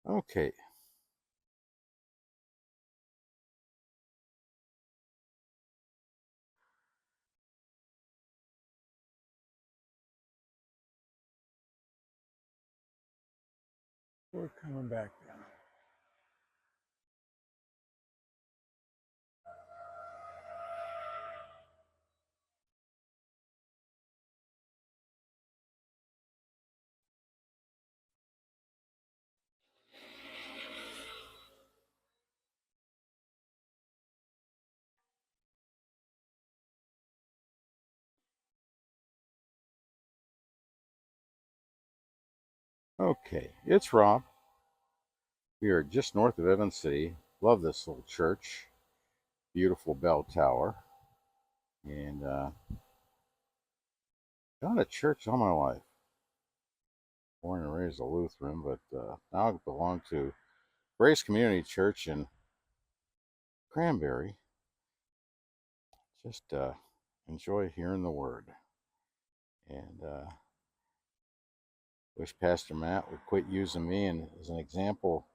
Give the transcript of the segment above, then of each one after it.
Okay, we're coming back down. Okay, it's Rob. We are just north of Evans City. Love this little church. Beautiful bell tower. And gone to church all my life. Born and raised a Lutheran, but now I belong to Grace Community Church in Cranberry. Just enjoy hearing the word. And wish Pastor Matt would quit using me and as an example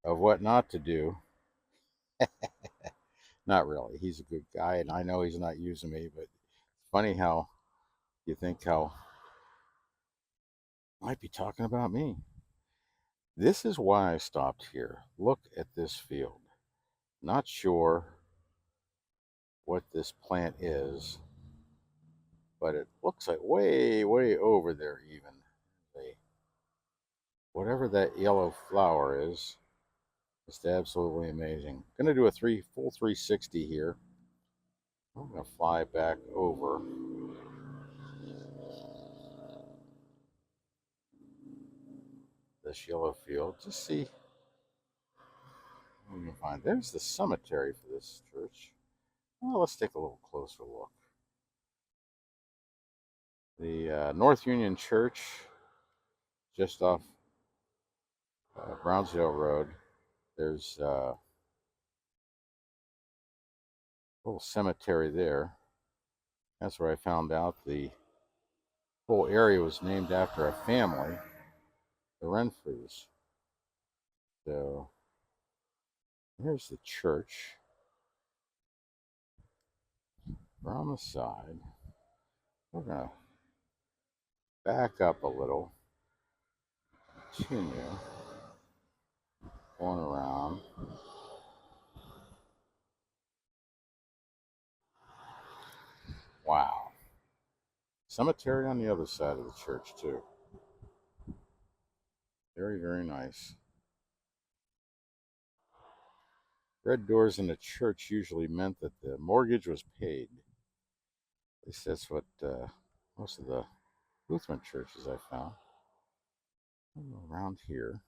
of what not to do. Not really. He's a good guy, and I know he's not using me, but it's funny how you think how might be talking about me. This is why I stopped here. Look at this field. Not sure what this plant is, but it looks like way over there even. Whatever that yellow flower is, just absolutely amazing. Gonna do a full 360 here. I'm gonna fly back over this yellow field. Just see what we can find. There's the cemetery for this church. Well, let's take a little closer look. The North Union Church, just off Brownsville Road. There's a little cemetery there. That's where I found out the whole area was named after a family, the Renfrews. So here's the church from the side. We're gonna back up a little, continue going around. Wow. Cemetery on the other side of the church, too. Very nice. Red doors in the church usually meant that the mortgage was paid. At least that's what most of the Lutheran churches I found. Around here.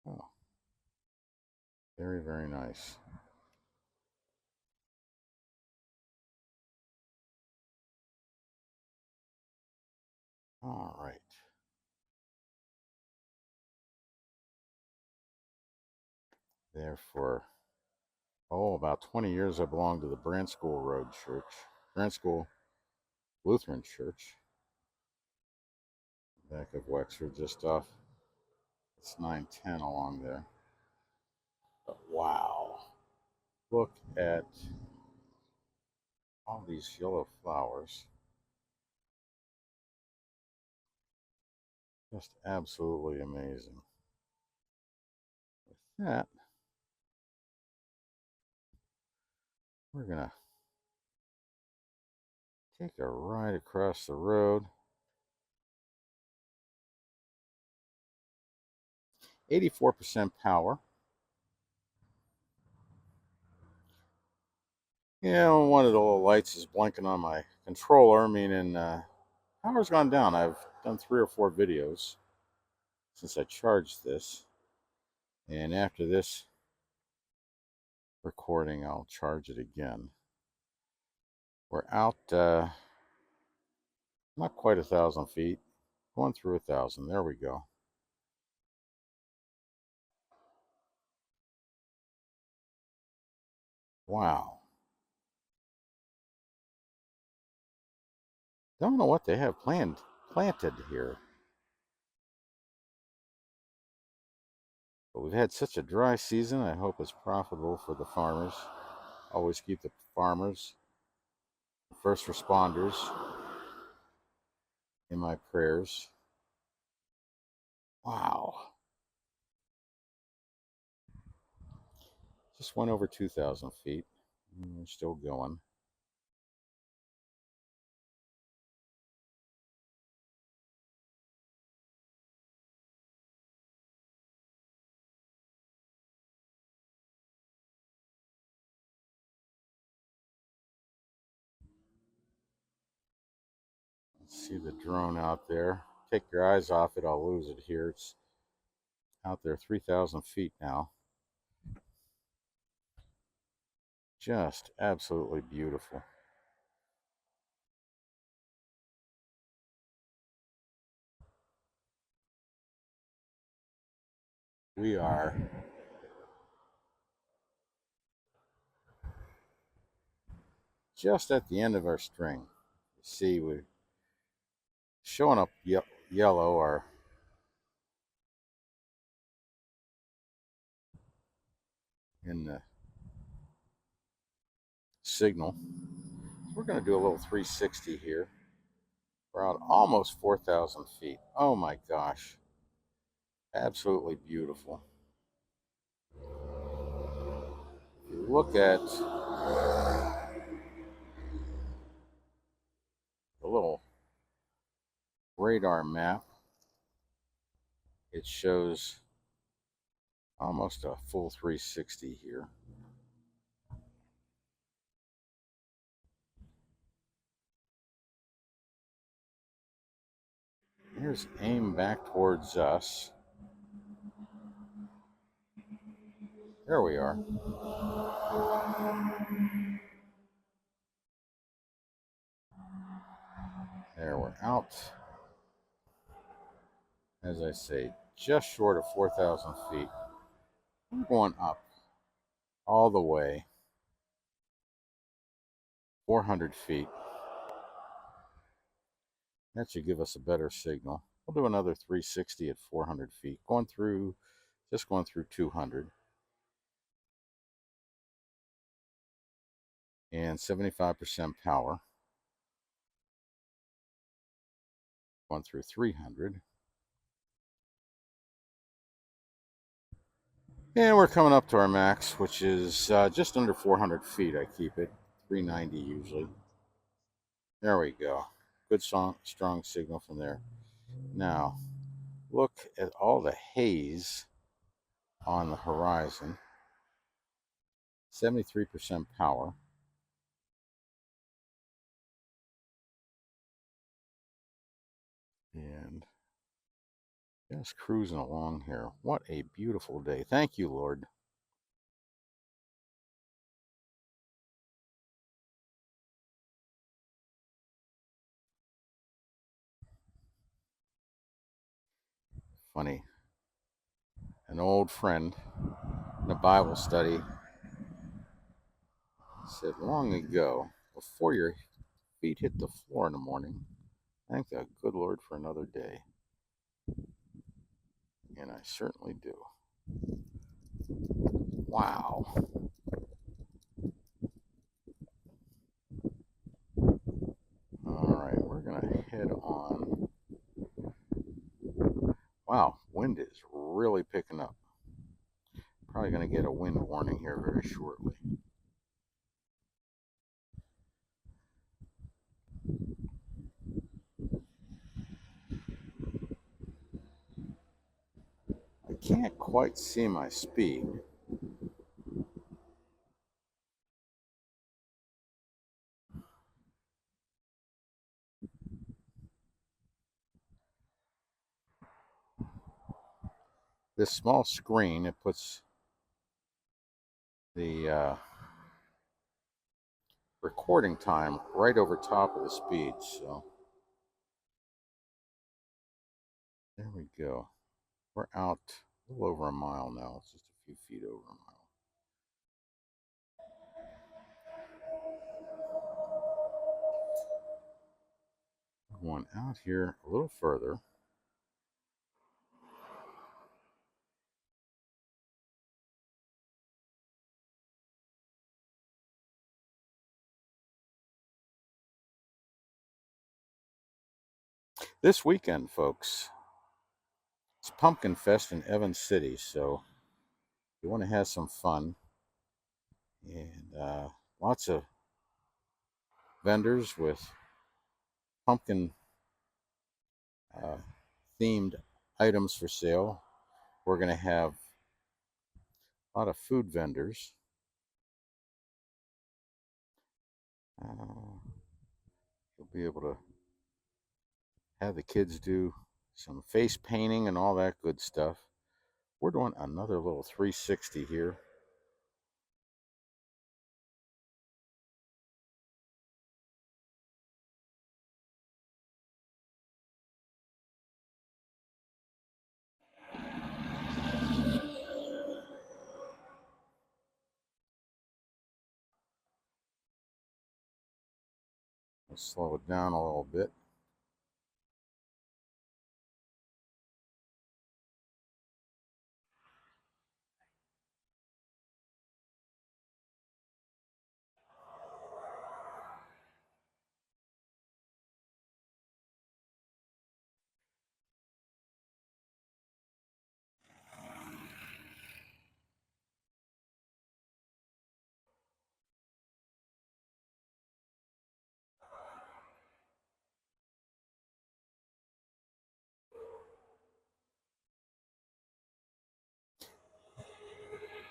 Oh, very nice. All right. There for, about 20 years I belonged to the Brand School Road Church. Brand School Lutheran Church. Back of Wexford, just off. It's 910 along there. But wow. Look at all these yellow flowers. Just absolutely amazing. With that, we're going to take a ride across the road. 84% power. One of the little lights is blinking on my controller, meaning power's gone down. I've done 3 or 4 videos since I charged this. And after this recording, I'll charge it again. We're out not quite 1,000 feet, going through 1,000. There we go. Wow. Don't know what they have planted here. But we've had such a dry season, I hope it's profitable for the farmers. Always keep the farmers, first responders in my prayers. Wow. Just went over 2,000 feet. We're still going. See the drone out there. Take your eyes off it, I'll lose it here. It's out there 3,000 feet now. Just absolutely beautiful. We are just at the end of our string. You see, we're showing up yellow, or in the signal. We're going to do a little 360 here. We're out almost 4,000 feet. Oh my gosh. Absolutely beautiful. If you look at the little radar map, it shows almost a full 360 here. Here's aim back towards us. There we are. There, we're out. As I say, just short of 4,000 feet. We're going up all the way 400 feet. That should give us a better signal. We'll do another 360 at 400 feet. Just going through 200. And 75% power. Going through 300. And we're coming up to our max, which is just under 400 feet. I keep it 390 usually. There we go. Good strong signal from there. Now, look at all the haze on the horizon. 73% power. And just cruising along here. What a beautiful day. Thank you, Lord. Funny. An old friend in a Bible study said long ago, before your feet hit the floor in the morning, thank the good Lord for another day. And I certainly do. Wow. All right, we're going to head on. Wow, wind is really picking up. Probably going to get a wind warning here very shortly. I can't quite see my speed. This small screen, it puts the recording time right over top of the speed. So there we go. We're out a little over a mile now. It's just a few feet over a mile. Going out here a little further. This weekend, folks, it's Pumpkin Fest in Evans City, so if you want to have some fun, and lots of vendors with pumpkin uh, themed items for sale. We're going to have a lot of food vendors. You'll be able to have the kids do some face painting and all that good stuff. We're doing another little 360 here. Let's slow it down a little bit.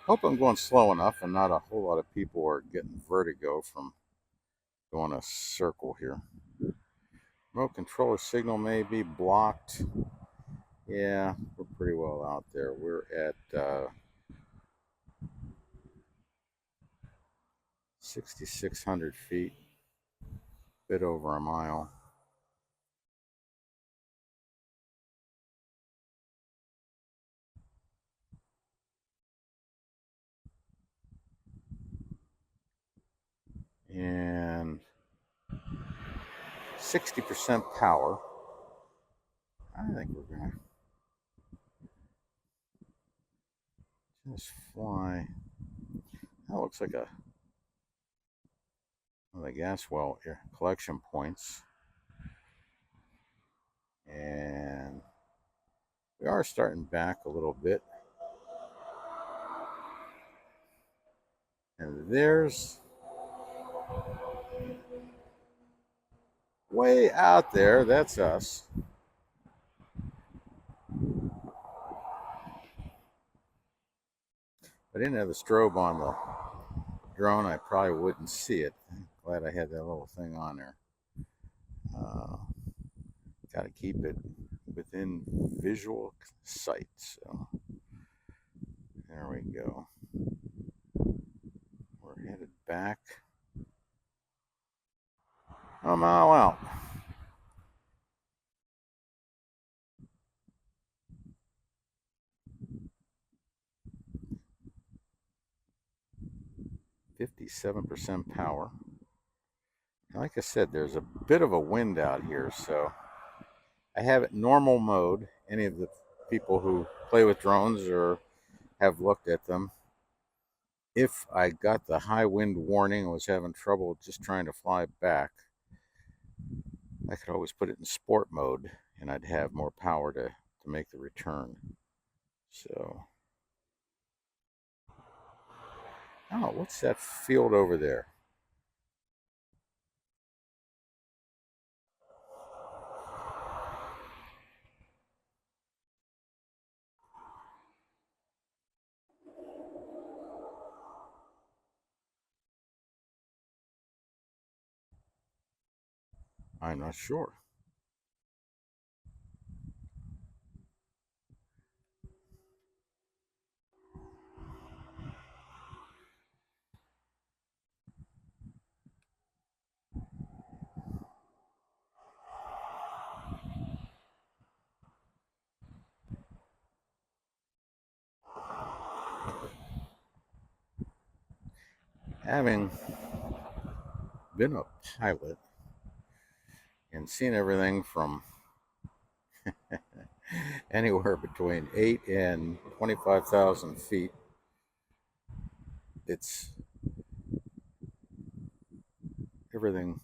Hope I'm going slow enough and not a whole lot of people are getting vertigo from going a circle here. Remote controller signal may be blocked. Yeah, we're pretty well out there. We're at 6,600 feet, a bit over a mile. And 60% power. I think we're going to just fly. That looks like one of the gas well collection points. And we are starting back a little bit. And there's way out there, that's us. If I didn't have the strobe on the drone, I probably wouldn't see it. Glad I had that little thing on there. Got to keep it within visual sight. So there we go. We're headed back a mile out. .57% power. Like I said, there's a bit of a wind out here, so I have it normal mode. Any of the people who play with drones or have looked at them, if I got the high wind warning and was having trouble just trying to fly back, I could always put it in sport mode and I'd have more power to make the return. So, oh, what's that field over there? I'm not sure. Having been a pilot and seen everything from anywhere between 8 and 25,000 feet, it's everything,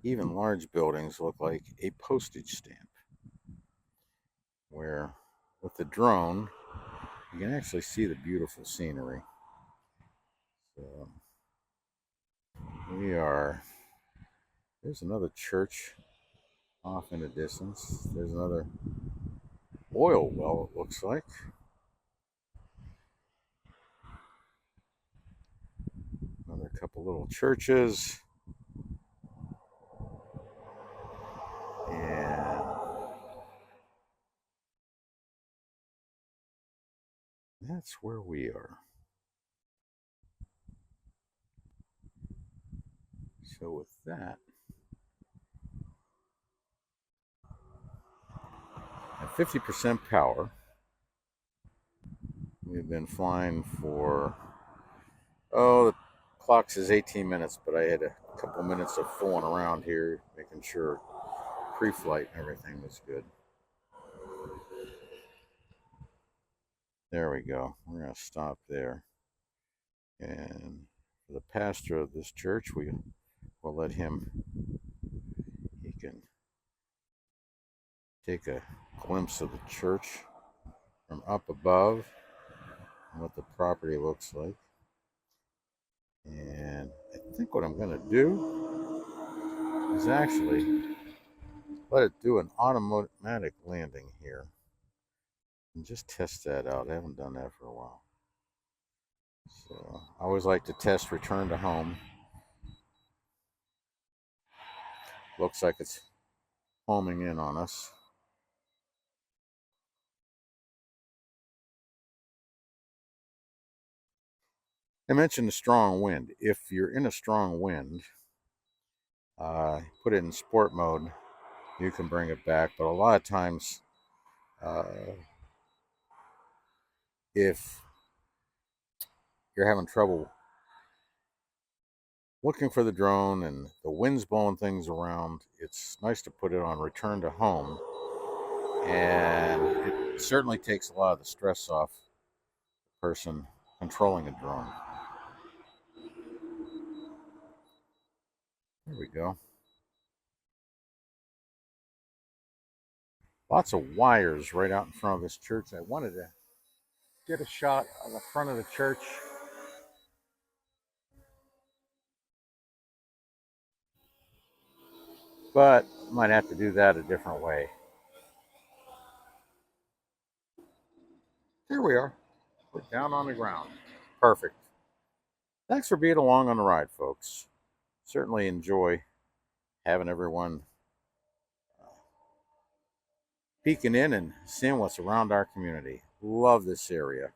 even large buildings look like a postage stamp. where with the drone you can actually see the beautiful scenery. So there's another church off in the distance. There's another oil well, it looks like. Another couple little churches. And that's where we are. So with that, at 50% power, we've been flying for, the clock says 18 minutes, but I had a couple minutes of fooling around here, making sure pre-flight and everything was good. There we go. We're going to stop there. And for the pastor of this church, we will let him, he can take a glimpse of the church from up above and what the property looks like. And I think what I'm going to do is actually let it do an automatic landing here and just test that out. I haven't done that for a while. So I always like to test return to home. Looks like it's homing in on us. I mentioned the strong wind. If you're in a strong wind, put it in sport mode, you can bring it back. But a lot of times, if you're having trouble looking for the drone and the wind's blowing things around, it's nice to put it on return to home. And it certainly takes a lot of the stress off the person controlling a drone. There we go. Lots of wires right out in front of this church. I wanted to get a shot on the front of the church. But might have to do that a different way. Here we are. We're down on the ground. Perfect. Thanks for being along on the ride, folks. Certainly enjoy having everyone peeking in and seeing what's around our community. Love this area.